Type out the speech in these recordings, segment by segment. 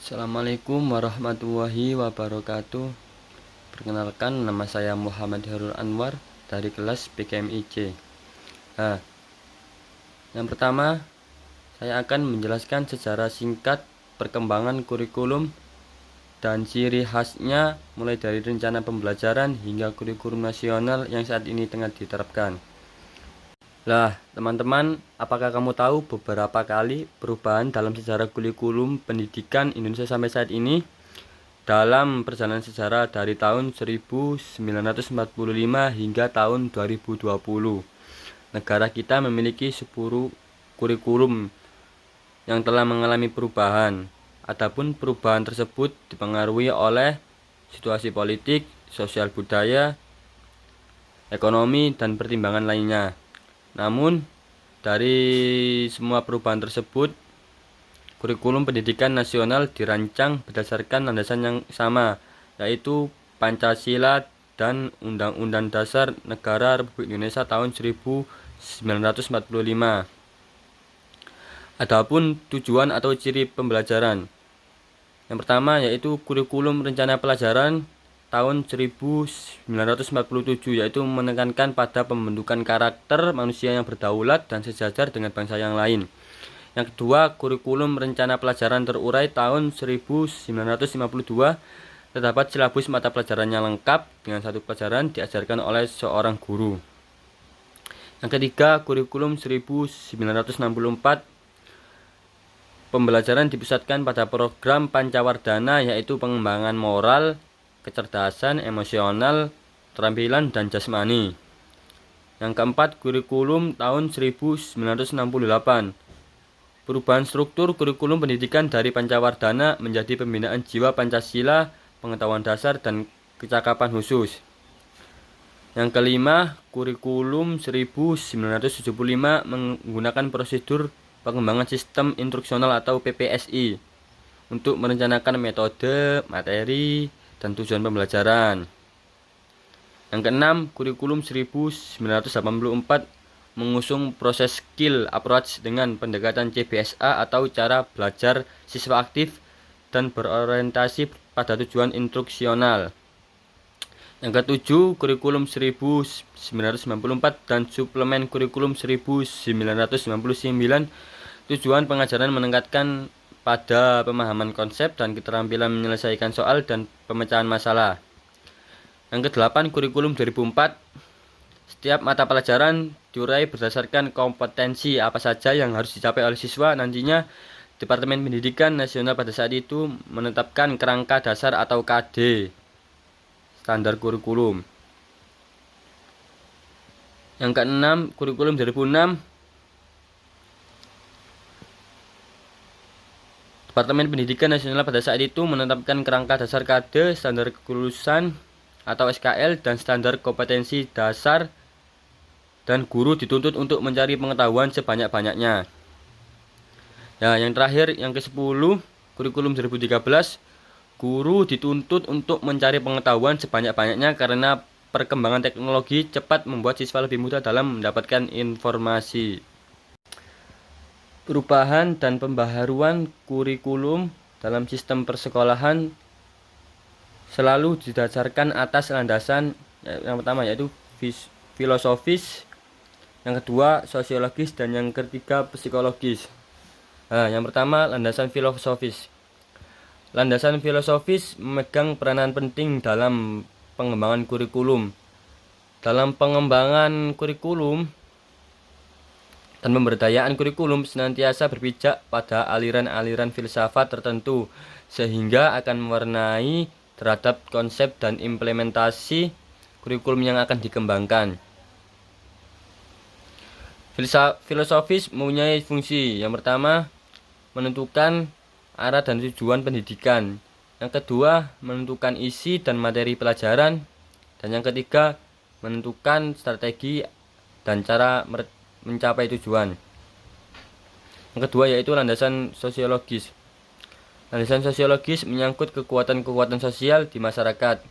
Assalamualaikum warahmatullahi wabarakatuh. Perkenalkan, nama saya Muhammad Herul Anwar dari kelas PKMIC. Nah, yang pertama saya akan menjelaskan secara singkat perkembangan kurikulum dan ciri khasnya mulai dari rencana pembelajaran hingga kurikulum nasional yang saat ini tengah diterapkan. Lah, teman-teman, apakah kamu tahu beberapa kali perubahan dalam sejarah kurikulum pendidikan Indonesia sampai saat ini? Dalam perjalanan sejarah dari tahun 1945 hingga tahun 2020, negara kita memiliki 10 kurikulum yang telah mengalami perubahan. Adapun perubahan tersebut dipengaruhi oleh situasi politik, sosial budaya, ekonomi, dan pertimbangan lainnya. Namun, dari semua perubahan tersebut, kurikulum pendidikan nasional dirancang berdasarkan landasan yang sama, yaitu Pancasila dan Undang-Undang Dasar Negara Republik Indonesia tahun 1945. Adapun tujuan atau ciri pembelajaran. Yang pertama yaitu kurikulum rencana pelajaran tahun 1947, yaitu menekankan pada pembentukan karakter manusia yang berdaulat dan sejajar dengan bangsa yang lain. Yang kedua, kurikulum rencana pelajaran terurai tahun 1952, terdapat silabus mata pelajarannya lengkap dengan satu pelajaran diajarkan oleh seorang guru. Yang ketiga, kurikulum 1964, pembelajaran dipusatkan pada program Pancawardhana, yaitu pengembangan moral, kecerdasan, emosional, keterampilan, dan jasmani. Yang keempat, kurikulum tahun 1968. Perubahan struktur kurikulum pendidikan dari Pancawardhana menjadi pembinaan jiwa Pancasila, pengetahuan dasar, dan kecakapan khusus. Yang kelima, kurikulum 1975 menggunakan prosedur pengembangan sistem instruksional atau PPSI untuk merencanakan metode, materi, dan tujuan pembelajaran. Yang keenam, kurikulum 1984 mengusung proses skill approach dengan pendekatan CBSA atau cara belajar siswa aktif dan berorientasi pada tujuan instruksional. Yang ketujuh, kurikulum 1994 dan suplemen kurikulum 1999, tujuan pengajaran meningkatkan pada pemahaman konsep dan keterampilan menyelesaikan soal dan pemecahan masalah. Yang kedelapan, kurikulum 2004. Setiap mata pelajaran diurai berdasarkan kompetensi apa saja yang harus dicapai oleh siswa. Nantinya, Departemen Pendidikan Nasional pada saat itu menetapkan kerangka dasar atau KD, standar kurikulum. Yang keenam, kurikulum 2006. Departemen Pendidikan Nasional pada saat itu menetapkan kerangka dasar KD, standar kelulusan atau SKL, dan standar kompetensi dasar, dan guru dituntut untuk mencari pengetahuan sebanyak-banyaknya. Ya, yang terakhir, yang ke-10, kurikulum 2013, guru dituntut untuk mencari pengetahuan sebanyak-banyaknya karena perkembangan teknologi cepat membuat siswa lebih mudah dalam mendapatkan informasi. Perubahan dan pembaharuan kurikulum dalam sistem persekolahan selalu didasarkan atas landasan yang pertama yaitu filosofis, yang kedua sosiologis, dan yang ketiga psikologis. Nah, yang pertama landasan filosofis. Landasan filosofis memegang peranan penting dalam pengembangan kurikulum. Dalam pengembangan kurikulum dan pemberdayaan kurikulum senantiasa berpijak pada aliran-aliran filsafat tertentu sehingga akan mewarnai terhadap konsep dan implementasi kurikulum yang akan dikembangkan. Filosofis mempunyai fungsi. Yang pertama, menentukan arah dan tujuan pendidikan. Yang kedua, menentukan isi dan materi pelajaran. Dan yang ketiga, menentukan strategi dan cara mencapai tujuan. Yang kedua yaitu landasan sosiologis. Landasan sosiologis menyangkut kekuatan-kekuatan sosial di masyarakat.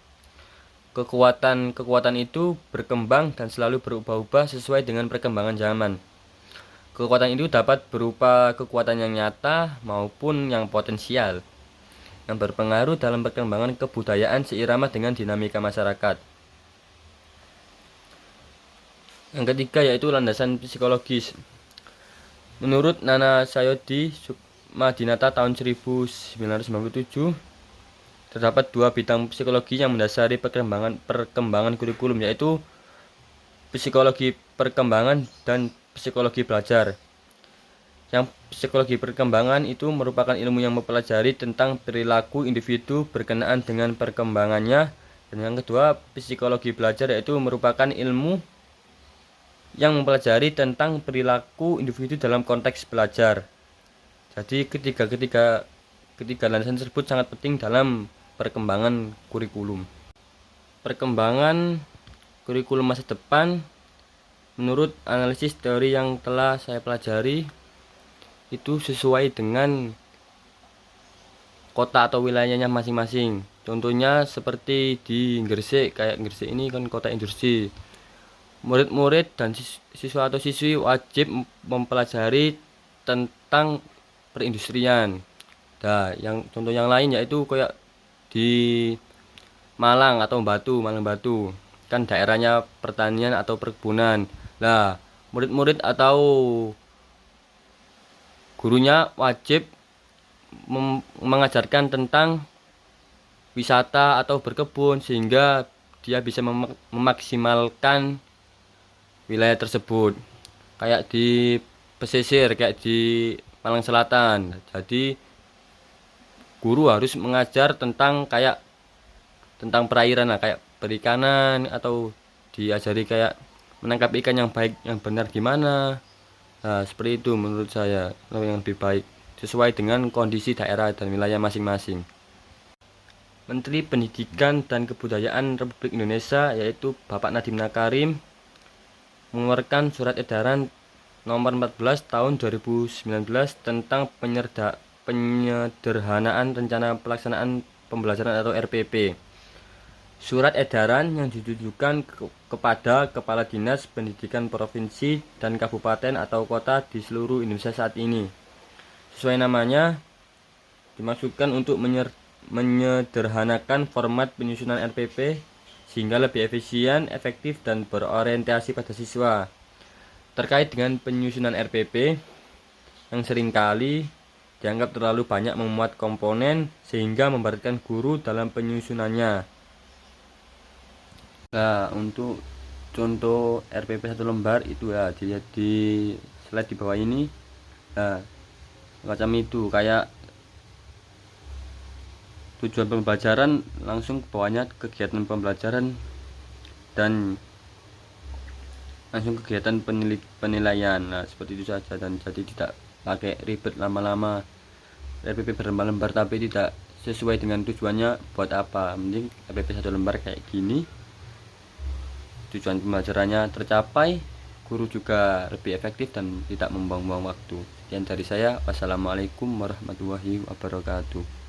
Kekuatan itu berkembang dan selalu berubah-ubah sesuai dengan perkembangan zaman. Kekuatan itu dapat berupa kekuatan yang nyata maupun yang potensial. yang berpengaruh dalam perkembangan kebudayaan seirama dengan dinamika masyarakat. Yang ketiga yaitu landasan psikologis. Menurut Nana Sayodi Sukmadinata tahun 1997, terdapat dua bidang psikologi yang mendasari perkembangan kurikulum, yaitu psikologi perkembangan dan psikologi belajar. Yang psikologi perkembangan itu merupakan ilmu yang mempelajari tentang perilaku individu berkenaan dengan perkembangannya. Dan yang kedua, psikologi belajar yaitu merupakan ilmu yang mempelajari tentang perilaku individu dalam konteks belajar. Jadi ketiga landasan tersebut sangat penting dalam perkembangan kurikulum. Perkembangan kurikulum masa depan menurut analisis teori yang telah saya pelajari itu sesuai dengan kota atau wilayahnya masing-masing. Contohnya seperti di Gresik, kayak Gresik ini kan kota industri. Murid-murid dan siswa atau siswi wajib mempelajari tentang perindustrian. Nah, yang contoh yang lain yaitu kayak di Malang atau Malang Batu, kan daerahnya pertanian atau perkebunan. Nah, murid-murid atau gurunya wajib mengajarkan tentang wisata atau berkebun sehingga dia bisa memaksimalkan wilayah tersebut, kayak di pesisir, kayak di Malang Selatan. Jadi guru harus mengajar tentang perairan lah, kayak perikanan, atau diajari kayak menangkap ikan yang baik, yang benar gimana. Nah, seperti itu menurut saya yang lebih baik sesuai dengan kondisi daerah dan wilayah masing-masing. Menteri Pendidikan dan Kebudayaan Republik Indonesia yaitu Bapak Nadiem Makarim mengeluarkan surat edaran nomor 14 tahun 2019 tentang penyederhanaan rencana pelaksanaan pembelajaran atau RPP. Surat edaran yang ditujukan kepada Kepala Dinas Pendidikan Provinsi dan Kabupaten atau Kota di seluruh Indonesia saat ini. Sesuai namanya, dimaksudkan untuk menyederhanakan format penyusunan RPP sehingga lebih efisien, efektif, dan berorientasi pada siswa. Terkait dengan penyusunan RPP yang seringkali dianggap terlalu banyak memuat komponen sehingga memberatkan guru dalam penyusunannya. Nah, untuk contoh RPP 1 lembar itu ya dilihat di slide di bawah ini. Nah, macam itu, kayak tujuan pembelajaran langsung bawahnya kegiatan pembelajaran dan langsung kegiatan penilaian. Nah, seperti itu saja, dan jadi tidak pakai ribet lama-lama RPP berlembar-lembar tapi tidak sesuai dengan tujuannya. Buat apa? Mending RPP 1 lembar kayak gini, tujuan pembelajarannya tercapai, guru juga lebih efektif dan tidak membuang-buang waktu. Sekian dari saya. Wassalamualaikum warahmatullahi wabarakatuh.